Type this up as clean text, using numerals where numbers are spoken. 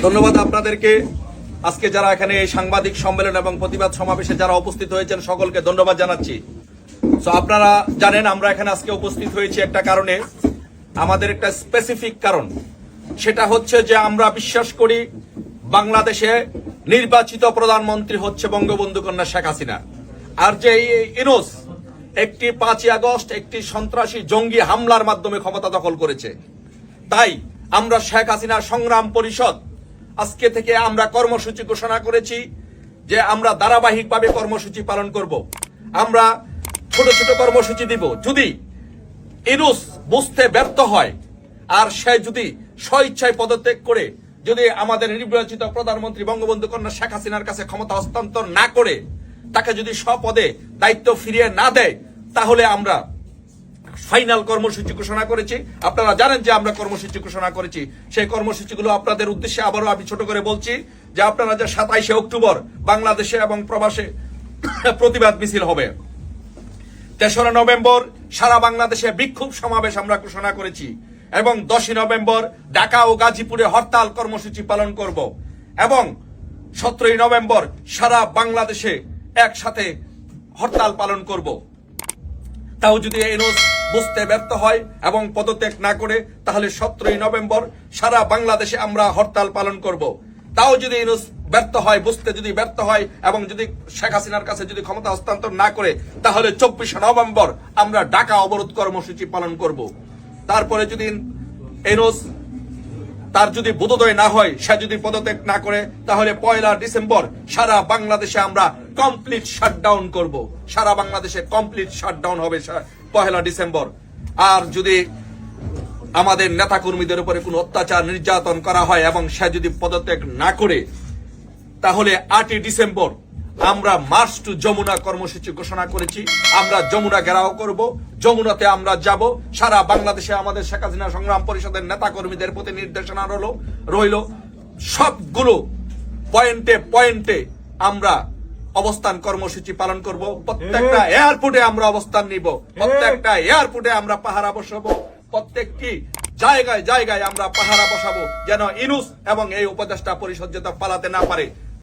ধন্যবাদ আপনাদেরকে। আজকে যারা এখানে এই সাংবাদিক সম্মেলন এবং প্রতিবাদ সমাবেশে যারা উপস্থিত হয়েছেন সকলকে ধন্যবাদ জানাচ্ছি। তো আপনারা জানেন আমরা এখানে আজকে উপস্থিত হয়েছি একটা কারণে, আমাদের একটা স্পেসিফিক কারণ। সেটা হচ্ছে যে আমরা বিশ্বাস করি বাংলাদেশে নির্বাচিত প্রধানমন্ত্রী হচ্ছে বঙ্গবন্ধু কন্যা শেখ হাসিনা। আর যে ইনুস একটি 5ই আগস্ট একটি সন্ত্রাসী জঙ্গি হামলার মাধ্যমে ক্ষমতা দখল করেছে। তাই আমরা শেখ হাসিনা সংগ্রাম পরিষদ আজকে থেকে আমরা কর্মসূচি ঘোষণা করেছি যে আমরা ধারাবাহিকভাবে কর্মসূচি পালন করব। আমরা ছোট ছোট কর্মসূচি দিব। যদি ইনুস বুঝতে ব্যর্থ হয় আর সে যদি স্বইচ্ছায় পদত্যাগ করে যদি আমাদের নির্বাচিত প্রধানমন্ত্রী বঙ্গবন্ধু কন্যা শেখ হাসিনার কাছে ক্ষমতা হস্তান্তর না করে তাকে যদি স্বপদে দায়িত্ব ফিরিয়ে না দেয়, তাহলে আমরা ফাইনাল কর্মসূচি ঘোষণা করেছি। আপনারা জানেন যে আমরা কর্মসূচি ঘোষণা করেছি। সেই কর্মসূচিগুলো আপনাদের উদ্দেশ্যে আবারও আমি ছোট করে বলছি যে আপনারা যে 27শে অক্টোবর বাংলাদেশে এবং প্রবাসে প্রতিবাদ মিছিল হবে। 3রা নভেম্বর সারা বাংলাদেশে বিক্ষোভ সমাবেশ আমরা ঘোষণা করেছি এবং 10ই নভেম্বর ঢাকা ও গাজীপুরে হরতাল কর্মসূচি পালন করব এবং 17ই নভেম্বর সারা বাংলাদেশে একসাথে হরতাল পালন করব। তাও যদি ইনুস বুঝতে ব্যর্থ হয় এবং পদত্যাগ না করে, তাহলে 17ই নভেম্বর সারা বাংলাদেশে আমরা হরতাল পালন করব। তাও যদি ইনুস ব্যর্থ হয়, বুঝতে যদি ব্যর্থ হয় এবং যদি শেখ হাসিনার কাছে যদি ক্ষমতা হস্তান্তর না করে, তাহলে 24শে নভেম্বর আমরা ঢাকা অবরোধ কর্মসূচি পালন করব। তারপরে যদি ইনুস তার যদি বোধোদয় না হয়, সে যদি পদত্যাগ না করে, তাহলে 1লা ডিসেম্বর সারা বাংলাদেশে আমরা কমপ্লিট শাটডাউন করব। সারা বাংলাদেশে কমপ্লিট শাটডাউন হবে 1লা ডিসেম্বর। আর যদি আমাদের নেতা কর্মীদের উপরে কোনো অত্যাচার নির্যাতন করা হয় এবং সে যদি পদত্যাগ না করে, তাহলে 8ই ডিসেম্বর আমরা মার্চ টু যমুনা কর্মসূচি ঘোষণা করেছি। আমরা যমুনা ঘেরাও করব, যমুনাতে আমরা যাব। সারা বাংলাদেশে আমাদের শেখ হাসিনা সংগ্রাম পরিষদের নেতা কর্মীদের প্রতি নির্দেশনা রইল সবগুলো পয়েন্টে পয়েন্টে আমরা অবস্থান কর্মসূচি পালন করব। প্রত্যেকটা এয়ারপোর্টে আমরা অবস্থান নিব, প্রত্যেকটা এয়ারপোর্টে আমরা পাহারা বসাবো, প্রত্যেকটি জায়গায় জায়গায় আমরা পাহারা বসাবো, যেন ইনুস এবং এই উপদেষ্টা পরিষদ যাতে পালাতে না পারে।